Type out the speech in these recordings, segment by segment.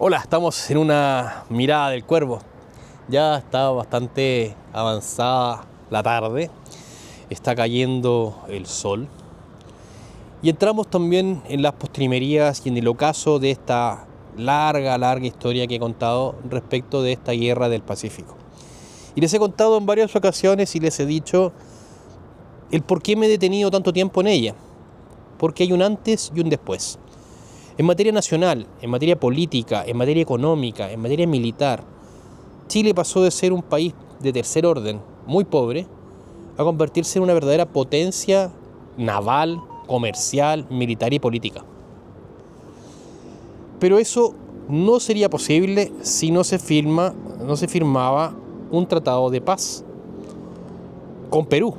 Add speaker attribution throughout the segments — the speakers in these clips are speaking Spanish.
Speaker 1: Hola, estamos en una mirada del cuervo. Ya está bastante avanzada la tarde, está cayendo el sol y entramos también en las postrimerías y en el ocaso de esta larga historia que he contado respecto de esta guerra del Pacífico. Y les he contado en varias ocasiones y les he dicho el por qué me he detenido tanto tiempo en ella, porque hay un antes y un después. En materia nacional, en materia política, en materia económica, en materia militar, Chile pasó de ser un país de tercer orden, muy pobre, a convertirse en una verdadera potencia naval, comercial, militar y política. Pero eso no sería posible si no se firmaba un tratado de paz con Perú,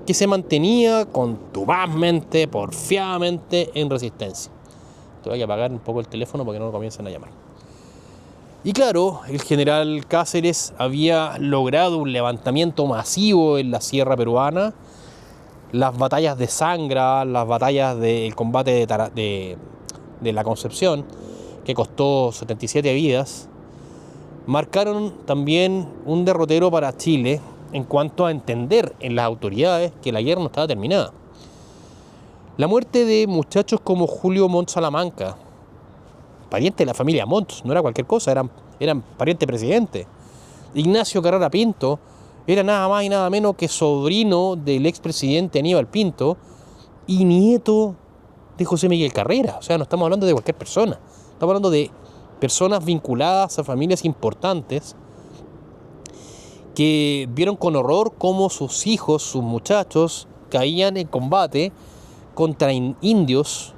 Speaker 1: que se mantenía contumazmente, porfiadamente en resistencia. Te voy a apagar un poco el teléfono para que no comiencen a llamar. Y claro, el general Cáceres había logrado un levantamiento masivo en la sierra peruana. Las batallas de Sangra, las batallas del combate de la Concepción, que costó 77 vidas, marcaron también un derrotero para Chile en cuanto a entender en las autoridades que la guerra no estaba terminada. La muerte de muchachos como Julio Montt Salamanca, pariente de la familia Montt, no era cualquier cosa, eran pariente presidente. Ignacio Carrera Pinto era nada más y nada menos que sobrino del expresidente Aníbal Pinto y nieto de José Miguel Carrera. O sea, no estamos hablando de cualquier persona, estamos hablando de personas vinculadas a familias importantes que vieron con horror cómo sus hijos, sus muchachos, caían en combate contra indios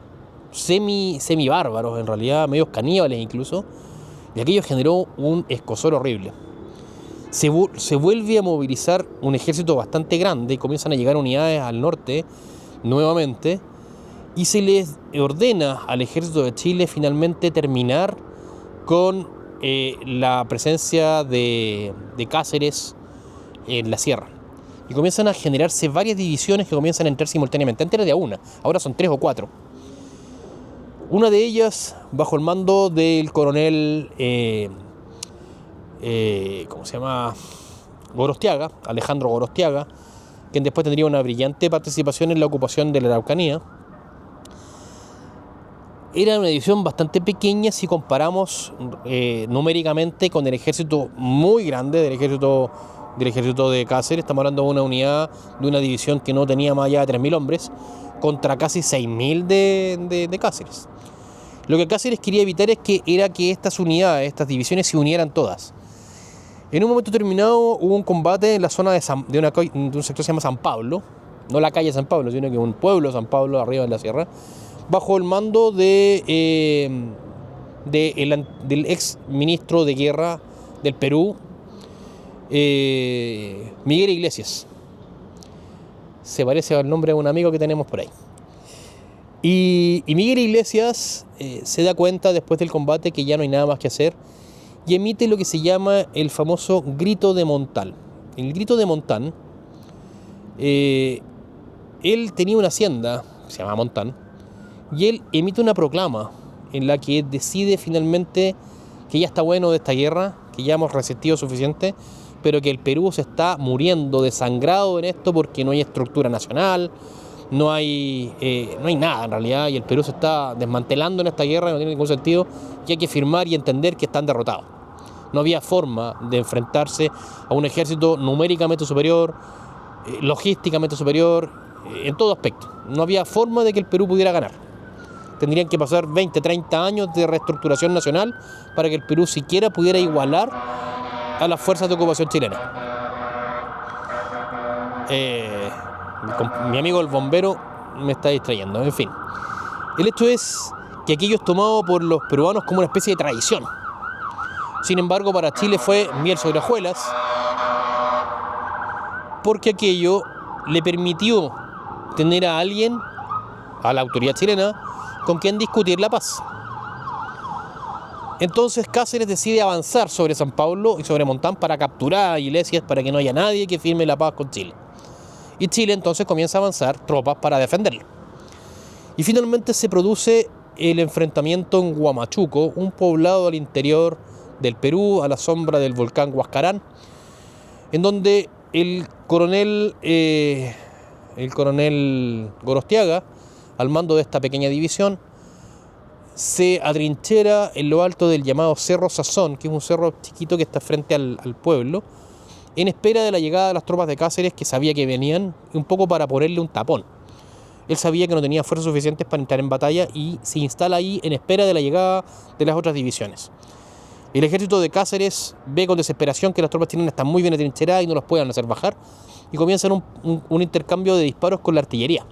Speaker 1: semi bárbaros, en realidad medios caníbales incluso, y aquello generó un escozor horrible. Se vuelve a movilizar un ejército bastante grande y comienzan a llegar unidades al norte nuevamente, y se les ordena al ejército de Chile finalmente terminar con la presencia de Cáceres en la sierra. Y comienzan a generarse varias divisiones que comienzan a entrar simultáneamente. Antes era de una, ahora son 3 o 4. Una de ellas bajo el mando del coronel ¿cómo se llama? Gorostiaga, Alejandro Gorostiaga, quien después tendría una brillante participación en la ocupación de la Araucanía. Era una división bastante pequeña si comparamos numéricamente con el ejército muy grande del ejército de Cáceres. Estamos hablando de una unidad, de una división que no tenía más allá de 3.000 hombres contra casi 6.000 de Cáceres. Lo que Cáceres quería evitar era que estas unidades, estas divisiones se unieran todas. En un momento determinado hubo un combate en la zona de un sector que se llama San Pablo, no la calle San Pablo, sino que un pueblo San Pablo arriba en la sierra, bajo el mando del ex ministro de guerra del Perú, Miguel Iglesias. Se parece al nombre de un amigo que tenemos por ahí. Y Miguel Iglesias se da cuenta después del combate que ya no hay nada más que hacer y emite lo que se llama el famoso Grito de Montal. El Grito de Montán, él tenía una hacienda que se llama Montán, y él emite una proclama en la que decide finalmente que ya está bueno de esta guerra, que ya hemos resistido suficiente, pero que el Perú se está muriendo desangrado en esto porque no hay estructura nacional, no hay nada en realidad, y el Perú se está desmantelando en esta guerra, no tiene ningún sentido, y hay que firmar y entender que están derrotados. No había forma de enfrentarse a un ejército numéricamente superior, logísticamente superior, en todo aspecto. No había forma de que el Perú pudiera ganar. Tendrían que pasar 20, 30 años de reestructuración nacional para que el Perú siquiera pudiera igualar a las fuerzas de ocupación chilenas. Mi amigo el bombero me está distrayendo, en fin. El hecho es que aquello es tomado por los peruanos como una especie de tradición. Sin embargo, para Chile fue miel sobre hojuelas, porque aquello le permitió tener a alguien, a la autoridad chilena, con quien discutir la paz. Entonces Cáceres decide avanzar sobre San Pablo y sobre Montán para capturar a Iglesias, para que no haya nadie que firme la paz con Chile. Y Chile entonces comienza a avanzar tropas para defenderlo. Y finalmente se produce el enfrentamiento en Huamachuco, un poblado al interior del Perú, a la sombra del volcán Huascarán, en donde el coronel Gorostiaga, al mando de esta pequeña división, se atrinchera en lo alto del llamado Cerro Sazón, que es un cerro chiquito que está frente al pueblo, en espera de la llegada de las tropas de Cáceres, que sabía que venían, un poco para ponerle un tapón. Él sabía que no tenía fuerzas suficientes para entrar en batalla y se instala ahí en espera de la llegada de las otras divisiones. El ejército de Cáceres ve con desesperación que las tropas chilenas están muy bien atrincheradas y no los pueden hacer bajar, y comienzan un intercambio de disparos con la artillería.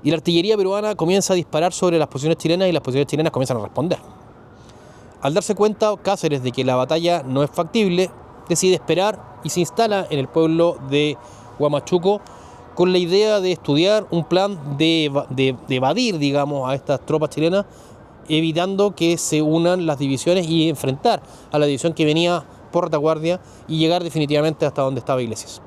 Speaker 1: Y la artillería peruana comienza a disparar sobre las posiciones chilenas y las posiciones chilenas comienzan a responder. Al darse cuenta Cáceres de que la batalla no es factible, decide esperar y se instala en el pueblo de Huamachuco con la idea de estudiar un plan de evadir, digamos, a estas tropas chilenas, evitando que se unan las divisiones y enfrentar a la división que venía por retaguardia y llegar definitivamente hasta donde estaba Iglesias.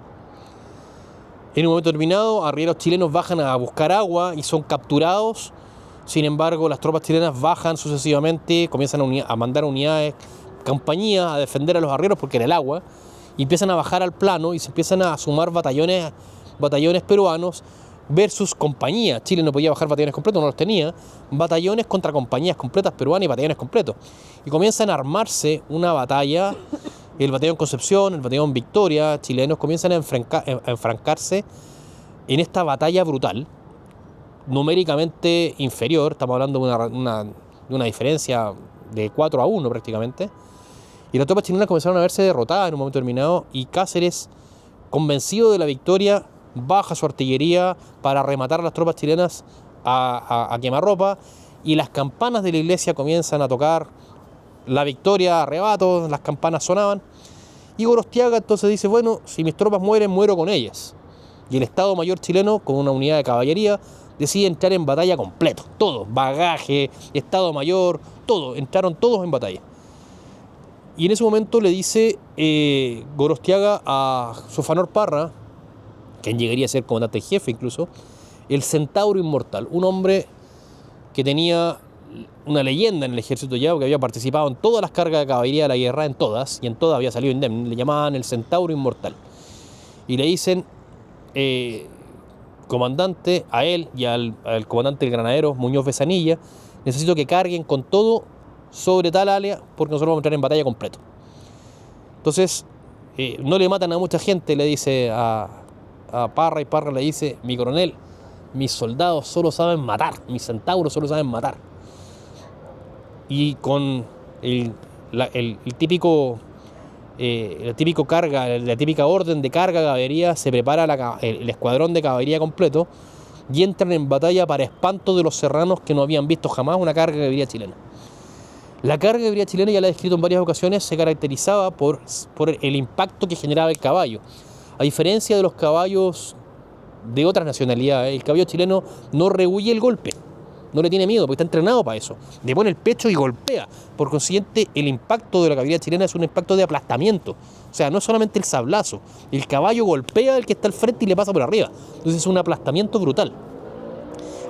Speaker 1: En un momento determinado, arrieros chilenos bajan a buscar agua y son capturados. Sin embargo, las tropas chilenas bajan sucesivamente, comienzan a mandar unidades, compañías a defender a los arrieros porque era el agua, y empiezan a bajar al plano y se empiezan a sumar batallones peruanos versus compañías. Chile no podía bajar batallones completos, no los tenía. Batallones contra compañías completas peruanas y batallones completos. Y comienzan a armarse una batalla. El batallón Concepción, el batallón Victoria, chilenos comienzan a enfrancarse en esta batalla brutal, numéricamente inferior. Estamos hablando de una diferencia de 4-1 prácticamente. Y las tropas chilenas comenzaron a verse derrotadas en un momento determinado, y Cáceres, convencido de la victoria, baja su artillería para rematar a las tropas chilenas a quemarropa, y las campanas de la iglesia comienzan a tocar la victoria a arrebatos, las campanas sonaban, y Gorostiaga entonces dice, bueno, si mis tropas mueren, muero con ellas. Y el Estado Mayor chileno, con una unidad de caballería, decide entrar en batalla completo, todo, bagaje, Estado Mayor, todo, entraron todos en batalla. Y en ese momento le dice Gorostiaga a Sofanor Parra, quien llegaría a ser comandante en jefe incluso, el Centauro Inmortal, un hombre que tenía una leyenda en el ejército ya, que había participado en todas las cargas de caballería de la guerra, en todas había salido indemne, le llamaban el Centauro Inmortal. Y le dicen, comandante, a él y al comandante del granadero Muñoz Besanilla, necesito que carguen con todo sobre tal área porque nosotros vamos a entrar en batalla completo. Entonces, no le matan a mucha gente, le dice a Parra, y Parra le dice, mi coronel, mis soldados solo saben matar, mis centauros solo saben matar. Y con la típica orden de carga de caballería, se prepara el escuadrón de caballería completo y entran en batalla para espanto de los serranos que no habían visto jamás una carga de caballería chilena. La carga de caballería chilena, ya la he descrito en varias ocasiones, se caracterizaba por el impacto que generaba el caballo. A diferencia de los caballos de otras nacionalidades, el caballo chileno no rehuye el golpe, no le tiene miedo porque está entrenado para eso. Le pone el pecho y golpea. Por consiguiente, el impacto de la caballería chilena es un impacto de aplastamiento. O sea, no es solamente el sablazo, el caballo golpea al que está al frente y le pasa por arriba. Entonces es un aplastamiento brutal.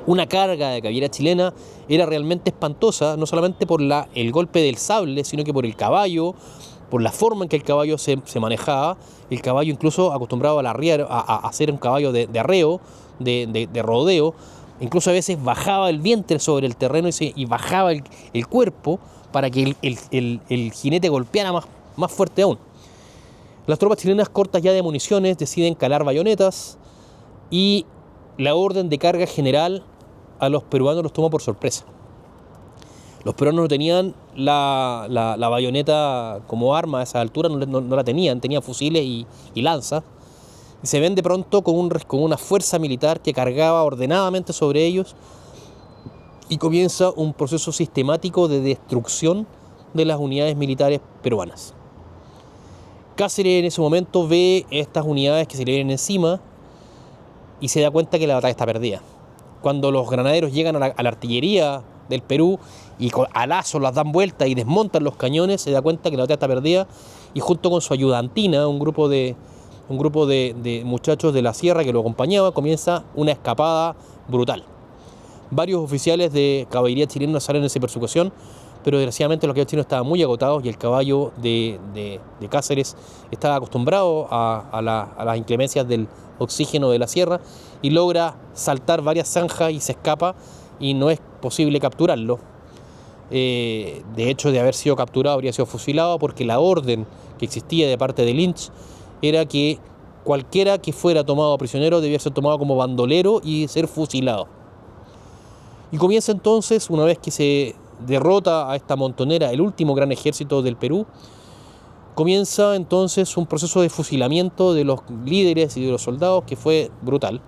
Speaker 1: Una carga de caballería chilena era realmente espantosa, no solamente por el golpe del sable, sino que por el caballo, por la forma en que el caballo se manejaba. El caballo, incluso acostumbrado a hacer un caballo de arreo, de rodeo, incluso a veces bajaba el vientre sobre el terreno y bajaba el cuerpo para que el jinete golpeara más fuerte aún. Las tropas chilenas, cortas ya de municiones, deciden calar bayonetas, y la orden de carga general a los peruanos los toma por sorpresa. Los peruanos no tenían la bayoneta como arma a esa altura, no la tenían fusiles y lanzas. Y se ven de pronto con una fuerza militar que cargaba ordenadamente sobre ellos, y comienza un proceso sistemático de destrucción de las unidades militares peruanas. Cáceres en ese momento ve estas unidades que se le vienen encima y se da cuenta que la batalla está perdida. Cuando los granaderos llegan a la artillería del Perú y a lazo las dan vuelta y desmontan los cañones, se da cuenta que la batalla está perdida, y junto con su ayudantina, un grupo de muchachos de la sierra que lo acompañaba, comienza una escapada brutal. Varios oficiales de caballería chilena salen en esa persecución, pero desgraciadamente los caballeros chilenos estaban muy agotados y el caballo de Cáceres estaba acostumbrado a las inclemencias del oxígeno de la sierra y logra saltar varias zanjas y se escapa y no es posible capturarlo. De hecho, de haber sido capturado habría sido fusilado, porque la orden que existía de parte de Lynch era que cualquiera que fuera tomado prisionero debía ser tomado como bandolero y ser fusilado. Y comienza entonces, una vez que se derrota a esta montonera, el último gran ejército del Perú, comienza entonces un proceso de fusilamiento de los líderes y de los soldados que fue brutal,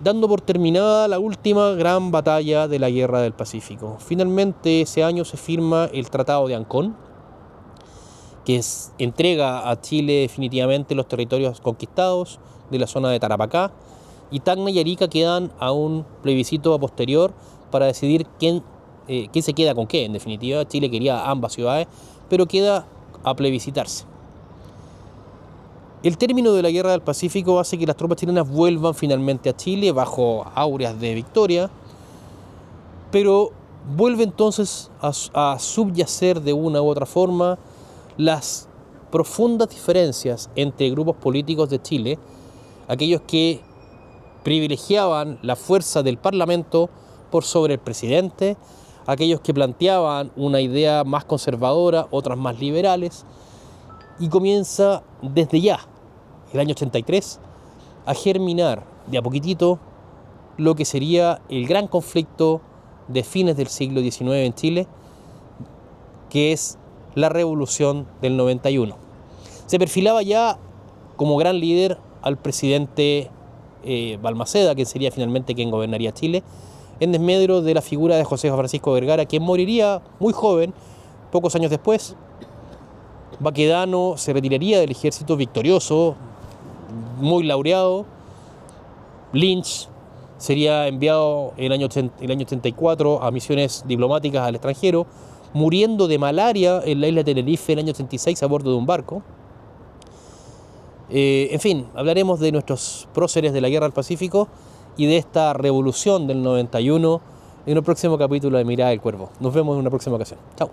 Speaker 1: dando por terminada la última gran batalla de la Guerra del Pacífico. Finalmente ese año se firma el Tratado de Ancón, que entrega a Chile definitivamente los territorios conquistados de la zona de Tarapacá, y Tacna y Arica quedan a un plebiscito posterior para decidir quién se queda con qué. En definitiva, Chile quería ambas ciudades, pero queda a plebiscitarse. El término de la Guerra del Pacífico hace que las tropas chilenas vuelvan finalmente a Chile bajo aureas de victoria, pero vuelve entonces a subyacer de una u otra forma las profundas diferencias entre grupos políticos de Chile, aquellos que privilegiaban la fuerza del Parlamento por sobre el presidente, aquellos que planteaban una idea más conservadora, otras más liberales, y comienza desde ya, el año 83, a germinar de a poquitito lo que sería el gran conflicto de fines del siglo XIX en Chile, que es la Revolución del 91. Se perfilaba ya como gran líder al presidente Balmaceda, que sería finalmente quien gobernaría Chile, en desmedro de la figura de José Francisco Vergara, quien moriría muy joven, pocos años después. Baquedano se retiraría del ejército victorioso, muy laureado. Lynch sería enviado en el año 84 a misiones diplomáticas al extranjero, muriendo de malaria en la isla de Tenerife en el año 86 a bordo de un barco. En fin, hablaremos de nuestros próceres de la Guerra del Pacífico y de esta revolución del 91 en un próximo capítulo de Mirada del Cuervo. Nos vemos en una próxima ocasión. Chao.